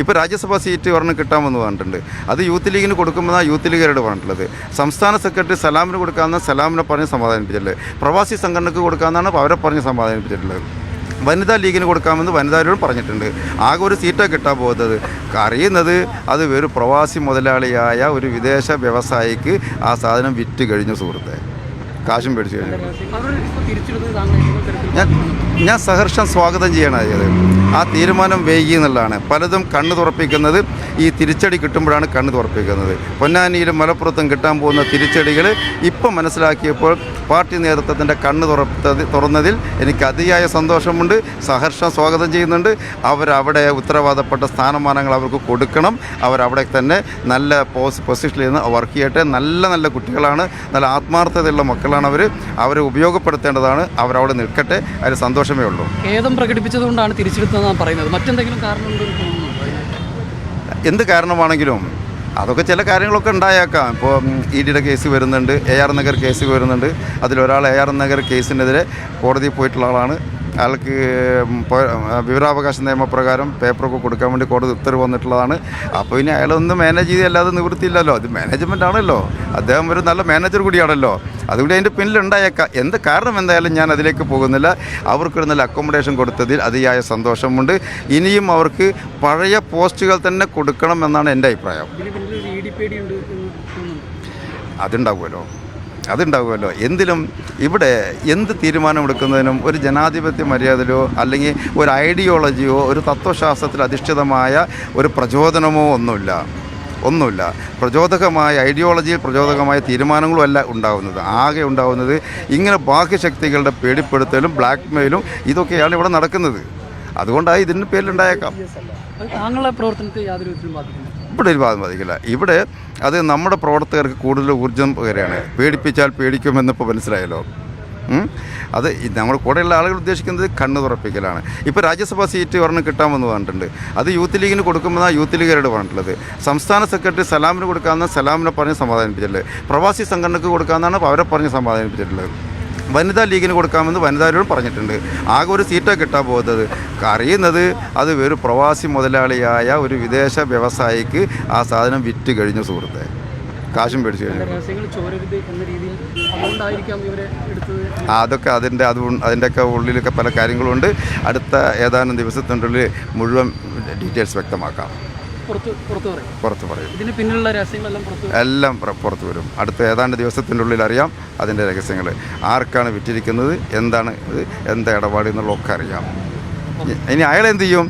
ഇപ്പോൾ രാജ്യസഭാ സീറ്റ് ഒരെണ്ണം കിട്ടാമെന്ന് പറഞ്ഞിട്ടുണ്ട്. അത് യൂത്ത് ലീഗിന് കൊടുക്കുമെന്നാണ് യൂത്ത് ലീഗുകാരോട് പറഞ്ഞിട്ടുള്ളത്. സംസ്ഥാന സെക്രട്ടറി സലാമിന് കൊടുക്കാമെന്ന് സലാമിനെ പറഞ്ഞ് സമാധാനിപ്പിച്ചിട്ടുള്ളത്. പ്രവാസി സംഘടനയ്ക്ക് കൊടുക്കാമെന്നാണ് അവരെ പറഞ്ഞ് സമാധാനിപ്പിച്ചിട്ടുള്ളത്. വനിതാ ലീഗിന് കൊടുക്കാമെന്ന് വനിതാരോട് പറഞ്ഞിട്ടുണ്ട്. ആകെ ഒരു സീറ്റാണ് കിട്ടാൻ പോകുന്നത്. അറിയുന്നത് അത് ഒരു പ്രവാസി മുതലാളിയായ ഒരു വിദേശ വ്യവസായിക്ക് ആ സാധനം വിറ്റ് കഴിഞ്ഞു സുഹൃത്തെ, കാശും മേടിച്ചു കഴിഞ്ഞു. ഞാൻ സഹർഷം സ്വാഗതം ചെയ്യണത്. ആ തീരുമാനം വൈകി എന്നുള്ളതാണ്. പലതും കണ്ണ് തുറപ്പിക്കുന്നത് ഈ തിരിച്ചടി കിട്ടുമ്പോഴാണ് കണ്ണ് തുറപ്പിക്കുന്നത്. പൊന്നാനിയിലും മലപ്പുറത്തും കിട്ടാൻ പോകുന്ന തിരിച്ചടികൾ ഇപ്പം മനസ്സിലാക്കിയപ്പോൾ പാർട്ടി നേതൃത്വത്തിൻ്റെ കണ്ണ് തുറന്നതിൽ എനിക്ക് അതിയായ സന്തോഷമുണ്ട്. സഹർഷം സ്വാഗതം ചെയ്യുന്നുണ്ട്. അവരവിടെ ഉത്തരവാദപ്പെട്ട സ്ഥാനമാനങ്ങൾ അവർക്ക് കൊടുക്കണം. അവരവിടെ തന്നെ നല്ല പൊസിഷനിൽ നിന്ന് വർക്ക് ചെയ്യട്ടെ. നല്ല നല്ല കുട്ടികളാണ്, നല്ല ആത്മാർത്ഥതയുള്ള മക്കളാണ്. അവരെ ഉപയോഗപ്പെടുത്തേണ്ടതാണ്. അവരവിടെ നിൽക്കട്ടെ. അതിൽ സന്തോഷമേ ഉള്ളൂ. ഖേദം പ്രകടിപ്പിച്ചതുകൊണ്ടാണ് തിരിച്ചെടുത്തതെന്നാണ് പറയുന്നത്. മറ്റെന്തെങ്കിലും കാരണമുണ്ടോ? എന്ത് കാരണമാണെങ്കിലും അതൊക്കെ ചില കാര്യങ്ങളൊക്കെ ഉണ്ടായേക്കാം. ഇപ്പോൾ ഇഡിയുടെ കേസ് വരുന്നുണ്ട്, AR നഗർ കേസ് വരുന്നുണ്ട്. അതിലൊരാൾ AR നഗർ കേസിനെതിരെ കോടതിയിൽ പോയിട്ടുള്ള ആളാണ്. അയാൾക്ക് വിവരാവകാശ നിയമപ്രകാരം പേപ്പറൊക്കെ കൊടുക്കാൻ വേണ്ടി കോടതി ഉത്തരവ് വന്നിട്ടുള്ളതാണ്. അപ്പോൾ ഇനി അയാളൊന്നും മാനേജ് ചെയ്തല്ലാതെ നിവൃത്തിയില്ലല്ലോ. അത് മാനേജ്മെൻ്റ് ആണല്ലോ. അദ്ദേഹം ഒരു നല്ല മാനേജർ കൂടിയാണല്ലോ. അതുകൂടി അതിൻ്റെ പിന്നിലുണ്ടായേക്കാം. എന്ത് കാരണം എന്തായാലും ഞാൻ അതിലേക്ക് പോകുന്നില്ല. അവർക്കൊരു നല്ല അക്കോമഡേഷൻ കൊടുത്തതിൽ അതിയായ സന്തോഷമുണ്ട്. ഇനിയും അവർക്ക് പഴയ പോസ്റ്റുകൾ തന്നെ കൊടുക്കണം എന്നാണ് എൻ്റെ അഭിപ്രായം. അതുണ്ടാവുമല്ലോ. എന്തിലും ഇവിടെ എന്ത് തീരുമാനമെടുക്കുന്നതിനും ഒരു ജനാധിപത്യ മര്യാദയോ അല്ലെങ്കിൽ ഒരു ഐഡിയോളജിയോ ഒരു തത്വശാസ്ത്രത്തിൽ അധിഷ്ഠിതമായ ഒരു പ്രചോദനമോ ഒന്നുമില്ല. പ്രചോദകമായ ഐഡിയോളജിയിൽ പ്രചോദകമായ തീരുമാനങ്ങളും അല്ല ഉണ്ടാകുന്നത്. ആകെ ഉണ്ടാകുന്നത് ഇങ്ങനെ ബാഹ്യശക്തികളുടെ പേടിപ്പെടുത്തലും ബ്ലാക്ക് മെയിലും ഇതൊക്കെയാണ് ഇവിടെ നടക്കുന്നത്. അതുകൊണ്ടായി ഇതിന് പേരിലുണ്ടായേക്കാം. താങ്കളുടെ പ്രവർത്തനത്തെ യാതൊരു വിധത്തിലും ബാധിക്കില്ല. ഇവിടെ ഒരു ബാധം ബാധിക്കില്ല. ഇവിടെ അത് നമ്മുടെ പ്രവർത്തകർക്ക് കൂടുതൽ ഊർജ്ജം പകരുകയാണ്. പേടിപ്പിച്ചാൽ പേടിക്കുമെന്നിപ്പോൾ മനസ്സിലായല്ലോ. അത് നമ്മുടെ കൂടെയുള്ള ആളുകൾ ഉദ്ദേശിക്കുന്നത് കണ്ണ് തുറപ്പിക്കലാണ്. ഇപ്പോൾ രാജ്യസഭാ സീറ്റ് ഒരെണ്ണം കിട്ടാമെന്ന് പറഞ്ഞിട്ടുണ്ട്. അത് യൂത്ത് ലീഗിന് കൊടുക്കുമെന്നാണ് യൂത്ത് ലീഗുകാരോട് പറഞ്ഞിട്ടുള്ളത്. സംസ്ഥാന സെക്രട്ടറി സലാമിന് കൊടുക്കാമെന്ന് സലാമിനെ പറഞ്ഞ് സമാധാനിപ്പിച്ചിട്ടുള്ളത്. പ്രവാസി സംഘടനയ്ക്ക് കൊടുക്കാമെന്നാണ് അവരെ പറഞ്ഞ് സമാധാനിപ്പിച്ചിട്ടുള്ളത്. വനിതാ ലീഗിന് കൊടുക്കാമെന്ന് വനിതാരോട് പറഞ്ഞിട്ടുണ്ട്. ആകെ ഒരു സീറ്റാണ് കിട്ടാൻ പോകുന്നത്. അറിയുന്നത് അത് ഒരു പ്രവാസി മുതലാളിയായ ഒരു വിദേശ വ്യവസായിക്ക് ആ സാധനം വിറ്റ് കഴിഞ്ഞു സുഹൃത്തെ, കാശും മേടിച്ചു കഴിഞ്ഞു. അതൊക്കെ അതിൻ്റെയൊക്കെ ഉള്ളിലൊക്കെ പല കാര്യങ്ങളുണ്ട്. അടുത്ത ഏതാനും ദിവസത്തിനുള്ളിൽ മുഴുവൻ ഡീറ്റെയിൽസ് വ്യക്തമാക്കാം. പുറത്ത് പറയും. ഇതിന് പിന്നിലുള്ള രഹസ്യങ്ങളെല്ലാം എല്ലാം പുറത്തു വരും. അടുത്ത ഏതാണ്ട് ദിവസത്തിൻ്റെ ഉള്ളിൽ അറിയാം അതിൻ്റെ രഹസ്യങ്ങൾ. ആർക്കാണ് വിറ്റിരിക്കുന്നത്, എന്താണ് ഇത്, എന്താ ഇടപാട് എന്നുള്ളതൊക്കെ അറിയാം. ഇനി അയാളെന്ത് ചെയ്യും?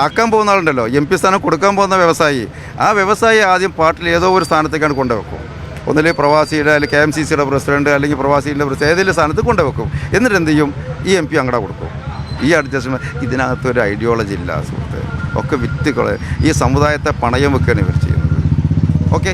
ആക്കാൻ പോകുന്ന ആളുണ്ടല്ലോ, MP സ്ഥാനം കൊടുക്കാൻ പോകുന്ന വ്യവസായി. ആ വ്യവസായി ആദ്യം പാർട്ടിയിൽ ഏതോ ഒരു സ്ഥാനത്തേക്കാണ് കൊണ്ടുവെക്കും. ഒന്നിൽ പ്രവാസിയുടെ അല്ലെങ്കിൽ KMCCയുടെ പ്രസിഡന്റ് അല്ലെങ്കിൽ പ്രവാസിയുടെ പ്രസിഡന്റ് ഏതെങ്കിലും സ്ഥാനത്ത് കൊണ്ടുവെക്കും. എന്നിട്ട് എന്ത് ചെയ്യും? ഈ MP അങ്ങടെ കൊടുക്കും. ഈ അഡ്ജസ്റ്റ്മെൻറ്റ് ഇതിനകത്തൊരു ഐഡിയോളജി ഇല്ല സുഹൃത്ത്. ഒക്കെ വിറ്റുകൾ ഈ സമുദായത്തെ പണയം വെക്കുകയാണ് ഇവർ ചെയ്യുന്നത്. ഓക്കെ.